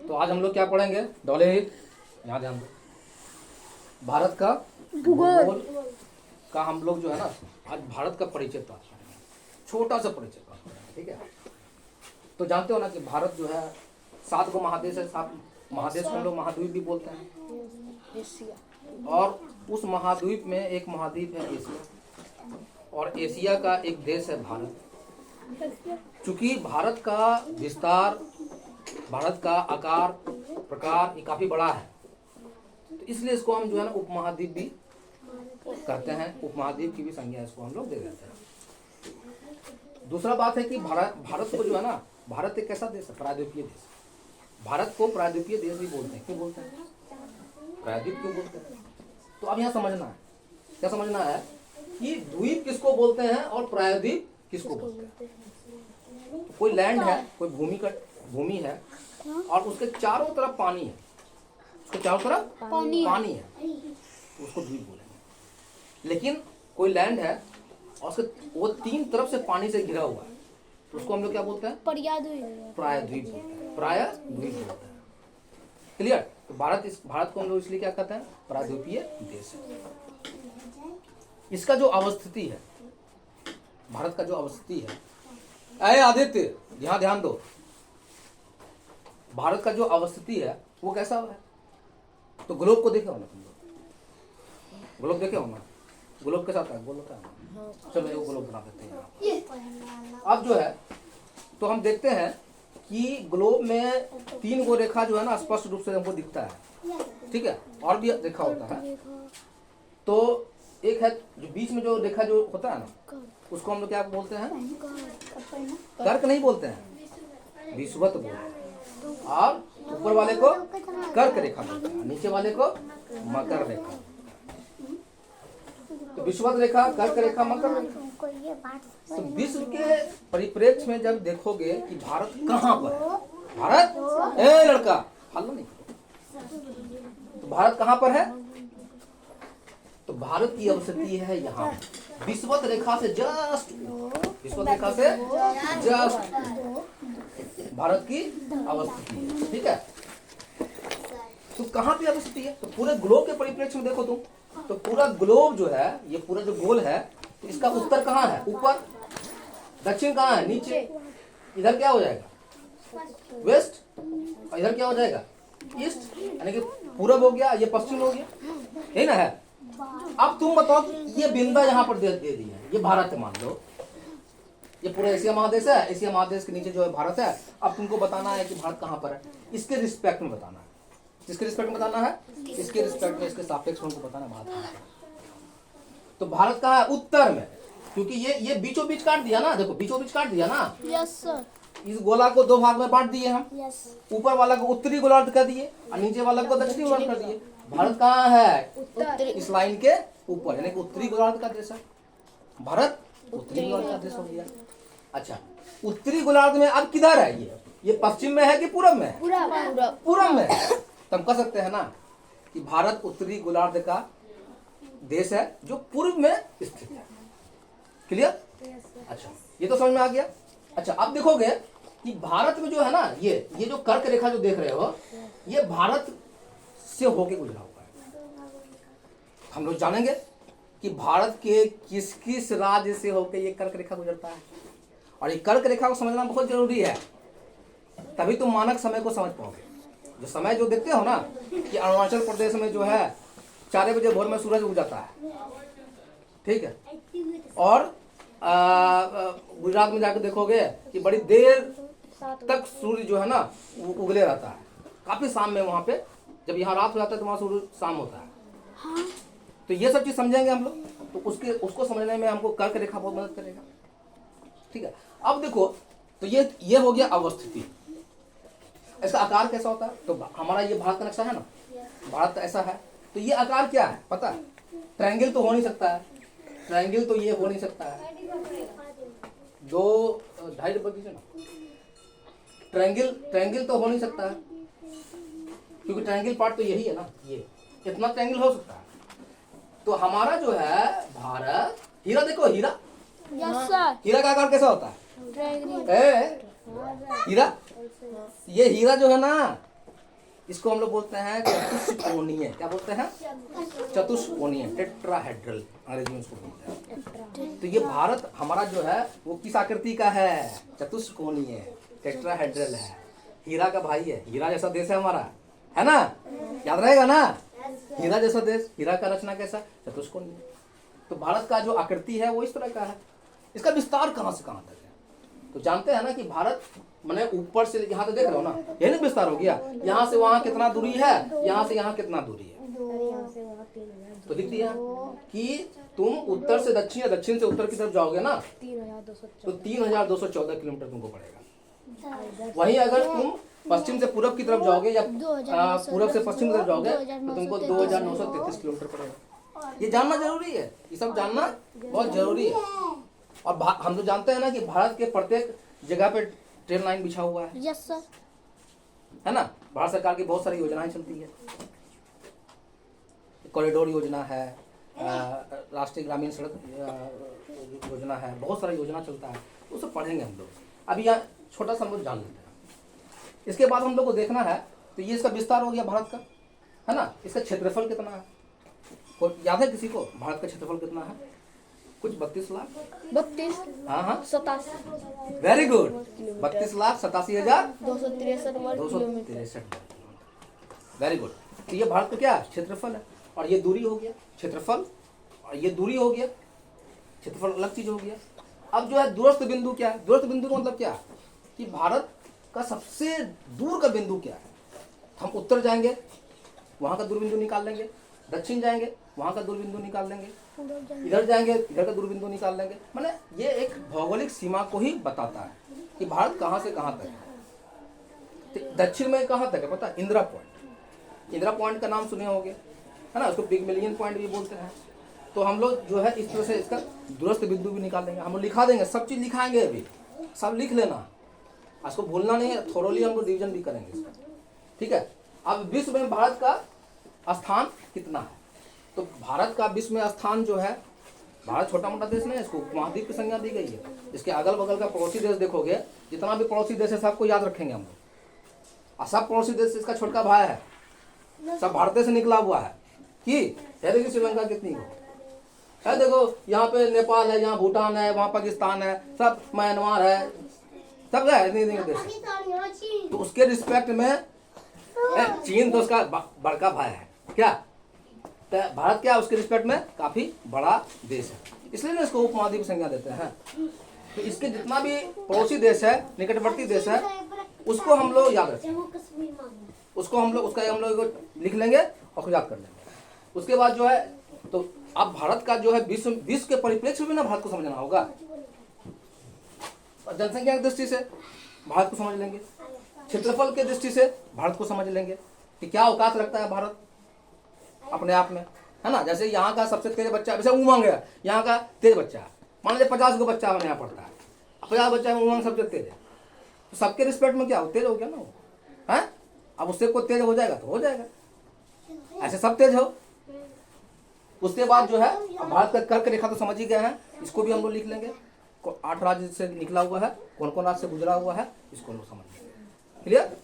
तो आज हम लोग क्या पढ़ेंगे डॉले, यहाँ ध्यान दो। भारत का भूगोल का हम लोग जो है ना आज भारत का परिचय प्राप्त करेंगे, छोटा सा परिचय प्राप्त करेंगे। ठीक है, तो जानते हो ना कि भारत जो है 7 गो महादेश है। 7 महादेश को हम लोग महाद्वीप भी बोलते हैं, और उस महाद्वीप में एक महाद्वीप है एशिया, और एशिया का एक देश है भारत। चूंकि भारत का विस्तार, भारत का आकार प्रकार ये काफी बड़ा है, तो इसलिए इसको हम जो है ना उपमहाद्वीप भी कहते हैं। उपमहाद्वीप की भी संज्ञा इसको हम लोग दे देते हैं। दूसरा बात है कि भारत को जो है ना, भारत एक ऐसा देश है, प्रायद्वीपीय देश। भारत को प्रायद्वीपीय देश भी बोलते हैं। क्यों बोलते हैं? प्रायद्वीप क्यों बोलते हैं? तो अब यहाँ समझना है, क्या समझना है कि द्वीप किसको बोलते हैं और प्रायद्वीप किसको बोलते हैं। तो कोई लैंड है, कोई भूमि है, और उसके चारों तरफ पानी है, उसके चारों तरफ पानी है, तो उसको द्वीप बोलेंगे। लेकिन कोई लैंड है और उसके वो 3 तरफ से पानी से घिरा हुआ है, तो उसको हम लोग क्या बोलते हैं? प्रायद्वीप बोलते हैं। प्रायद्वीप बोलते हैं। क्लियर? तो भारत को हम लोग इसलिए क्या कहते हैं? प्रायद्वीपीय देश है। इसका जो अवस्थिति है, भारत का जो अवस्थिति है, अरे आदित्य यहाँ ध्यान दो, भारत का जो अवस्थिति है वो कैसा है? तो ग्लोब को देखे हो ना तुम लोग? ग्लोब देखे हो ना? ग्लोब के साथ है, गोल होता है। चलो एक ग्लोब बना देते हैं। अब जो है तो हम देखते हैं कि ग्लोब में 3 गो रेखा जो है ना स्पष्ट रूप से हमको दिखता है। ठीक है, और भी रेखा होता है। तो एक है जो बीच में जो रेखा जो होता है ना, उसको हम लोग क्या बोलते हैं? कर्क नहीं बोलते हैं, विषुवत बोलते हैं। और ऊपर वाले को कर्क रेखा बोलते हैं, नीचे वाले को मकर रेखा। तो विषुवत रेखा, कर्क रेखा, मकर रेखा। तो विश्व के परिप्रेक्ष्य में जब देखोगे कि भारत कहाँ पर है, भारत ए लड़का हल्ला नहीं, तो भारत कहाँ पर है? तो भारत की अवस्थिति है यहाँ, विषुवत रेखा से जस्ट, विषुवत रेखा से जस्ट भारत की अवस्थिति है। ठीक है, तो कहाँ पे अवस्थिति है? तो पूरे ग्लोब के परिप्रेक्ष्य में देखो तुम, तो पूरा ग्लोब जो है, ये पूरा जो गोल है, तो इसका उत्तर कहाँ है? ऊपर। दक्षिण कहाँ है? नीचे। इधर क्या हो जाएगा? वेस्ट। और इधर क्या हो जाएगा? ईस्ट। यानी कि पूरब हो गया, ये पश्चिम हो गया, यही ना है। अब तुम बताओ कि ये बिंदा यहाँ पर दे दी है, ये भारत है मान लो, ये पूरा एशिया महादेश है, एशिया महादेश के नीचे जो है भारत है। अब तुमको बताना है कि भारत कहाँ पर है, इसके रिस्पेक्ट में बताना है। किसके रिस्पेक्ट में बताना है? इसके रिस्पेक्ट में, इसके सापेक्ष में हमको बताना है भारत कहाँ पर है। तो भारत कहाँ है? उत्तर में, क्योंकि ये बीचों बीच काट दिया ना, देखो बीचों बीच काट दिया ना। Yes sir. इस गोला को 2 भाग में बांट दिए हम। यस। ऊपर वाला को उत्तरी गोलार्ध कर दिए और नीचे वाला को दक्षिणी गोलार्ध कर दिए। भारत कहाँ है? इस लाइन के ऊपर, यानी कि उत्तरी गोलार्ध का देश है भारत। उत्तरी गोलार्ध का देश हो गया। अच्छा, उत्तरी गोलार्ध में अब किधर है? ये पश्चिम में है कि पूरब में है? पूरब में है। तो हम कह सकते हैं ना कि भारत उत्तरी गोलार्ध का देश है जो पूर्व में स्थित है। क्लियर? अच्छा, ये तो समझ में आ गया। अच्छा, अब देखोगे कि भारत में जो है ना, ये जो कर्क रेखा जो देख रहे हो, ये भारत से होके गुजरा हुआ है। हम लोग जानेंगे कि भारत के किस किस राज्य से होके ये कर्क रेखा गुजरता है, और ये कर्क रेखा को समझना बहुत जरूरी है, तभी तुम मानक समय को समझ पाओगे। जो समय जो देखते हो ना कि अरुणाचल प्रदेश में जो है 4 बजे भोर में सूरज उग जाता है। ठीक है, और गुजरात में जाकर देखोगे कि बड़ी देर तक सूर्य जो है ना उगले रहता है, काफी शाम में वहां पे, जब यहाँ रात हो जाता है तो वहां सूर्य शाम होता है। हाँ। तो ये सब चीज समझेंगे हम लोग, तो उसको समझने में हमको कर्क रेखा बहुत मदद करेगा। ठीक है, अब देखो, तो ये हो गया अवस्थिति। इसका आकार कैसा होता है? तो हमारा ये भारत का नक्शा है ना, भारत ऐसा है, तो ये आकार क्या है पता है? ट्रायंगल तो हो नहीं सकता है, ट्रायंगल तो ये हो नहीं सकता है, 2.5 दीजिए ना। ट्रायंगल तो हो नहीं सकता है, क्योंकि ट्रायंगल पार्ट तो यही है ना, ये इतना ट्रायंगल हो सकता है। तो हमारा जो है भारत, हीरा देखो, हीरा, हीरा का आकार कैसा होता है? हीरा, ये हीरा जो है ना, इसको हम लोग बोलते हैं चतुष्कोणीय। क्या बोलते हैं? चतुष्कोणीय, टेट्राहेड्रल अंग्रेजी में इसको बोलते हैं। तो ये भारत हमारा जो है वो किस आकृति का है? चतुष्कोणीय, टेट्राहेड्रल है। हीरा का भाई है, हीरा जैसा देश है हमारा, है ना? याद रहेगा ना? हीरा जैसा देश, हीरा का रचना कैसा? चतुष्कोणीय। तो भारत का जो आकृति है वो इस तरह का है। इसका विस्तार कहां से कहां तक है? तो जानते हैं ना कि भारत मैंने ऊपर से यहाँ तक देख रहे हो ना, यही ना विस्तार हो गया। यहाँ से वहाँ कितना दूरी है, यहाँ से यहाँ कितना दूरी है, तो दिख दिया कि तुम उत्तर से दक्षिण या दक्षिण से उत्तर की तरफ जाओगे ना तो 3214 किलोमीटर तुमको पड़ेगा। वहीं अगर तुम पश्चिम से पूरब की तरफ जाओगे या पूरब से पश्चिम की तरफ जाओगे तो तुमको 2933 किलोमीटर पड़ेगा। ये जानना जरूरी है, ये सब जानना बहुत जरूरी है। और हम तो जानते हैं ना कि भारत के प्रत्येक जगह पे ट्रेन लाइन बिछा हुआ है। Yes sir. है ना? भारत सरकार की बहुत सारी योजनाएं चलती है। कॉरिडोर योजना है, राष्ट्रीय ग्रामीण सड़क योजना है, बहुत सारा योजना चलता है। वो सब पढ़ेंगे हम लोग। अभी यहाँ छोटा सा हम लोग जान लेते हैं। इसके बाद हम लोग को देखना है, तो ये इसका विस्तार हो गया भारत का, है ना? इसका क्षेत्रफल कितना है? याद है किसी को भारत का क्षेत्रफल कितना है? कुछ 32 लाख 32 हाँ 87 वेरी गुड 32,87,263 वर्ग किलोमीटर। Very good. तो ये भारत का क्या क्षेत्रफल है, और ये दूरी हो गया क्षेत्रफल, और ये दूरी हो गया क्षेत्रफल, अलग चीज हो गया। अब जो है दूरस्थ बिंदु क्या है? दूरस्थ बिंदु का मतलब क्या है कि भारत का सबसे दूर का बिंदु क्या है। हम उत्तर जाएंगे वहां का दूरबिंदु निकाल लेंगे, दक्षिण जाएंगे वहां का दूरबिंदु निकाल लेंगे, इधर जाएंगे इधर का दूरबिंदु निकाल लेंगे। माने ये एक भौगोलिक सीमा को ही बताता है कि भारत कहां से कहां तक है। तो दक्षिण में कहां तक है पता है? इंदिरा पॉइंट। इंदिरा पॉइंट का नाम सुने होंगे, है ना? उसको पिग्मेलियन पॉइंट भी बोलते हैं। तो हम लोग जो है इस तरह से इसका दूरस्थ बिंदु भी निकाल देंगे। हम लोग लिखा देंगे, सब चीज लिखाएंगे, अभी सब लिख लेना, इसको भूलना नहीं है। थोरोली हम लोग रिविजन भी करेंगे इसका, ठीक है? अब विश्व में भारत का स्थान कितना है? तो भारत का विश्व में स्थान जो है, भारत छोटा मोटा देश नहीं है, इसको उपमहाद्वीप की संज्ञा दी गई है। इसके अगल बगल का पड़ोसी देश देखोगे, जितना भी पड़ोसी देश है सबको याद रखेंगे हम लोग, और सब पड़ोसी देश इसका छोटा भाई है, सब भारत से निकला हुआ है। कि देखिए श्रीलंका कितनी है, देखो यहाँ पे नेपाल है, यहाँ भूटान है, वहाँ पाकिस्तान है, सब म्यांमार है, सब है देश। तो उसके रिस्पेक्ट में चीन तो उसका बड़का भाई है क्या, तो भारत क्या उसके रिस्पेक्ट में काफी बड़ा देश है, इसलिए ना इसको उपमहाद्वीप संज्ञा देते हैं। तो इसके जितना भी पड़ोसी देश है, निकटवर्ती देश है, उसको हम लोग याद रखेंगे, उसको हम लोग उसका हम लोग लिख लेंगे और याद कर लेंगे। उसके बाद जो है, तो अब भारत का जो है विश्व के परिप्रेक्ष्य में ना भारत को समझना होगा। जनसंख्या की दृष्टि से भारत को समझ लेंगे, क्षेत्रफल के दृष्टि से भारत को समझ लेंगे कि क्या औकात रखता है भारत अपने आप में, है ना? जैसे यहाँ का सबसे तेज बच्चा, जैसे उमंग है, यहाँ का तेज बच्चा है, मान लीजिए 50 को बच्चा हमारे यहाँ पढ़ता है, 50 बच्चा है, उमंग सबसे तेज है, तो सबके रिस्पेक्ट में क्या हो, तेज हो गया ना वो, है? अब उससे कोई तेज हो जाएगा तो हो जाएगा, ऐसे सब तेज हो। उसके बाद जो है भारत का कर्क रेखा तो समझ ही गए हैं, इसको भी हम लोग लिख लेंगे। 8 राज्य से निकला हुआ है, कौन कौन राज्य से गुजरा हुआ है, इसको हम लोग समझ लेंगे। क्लियर?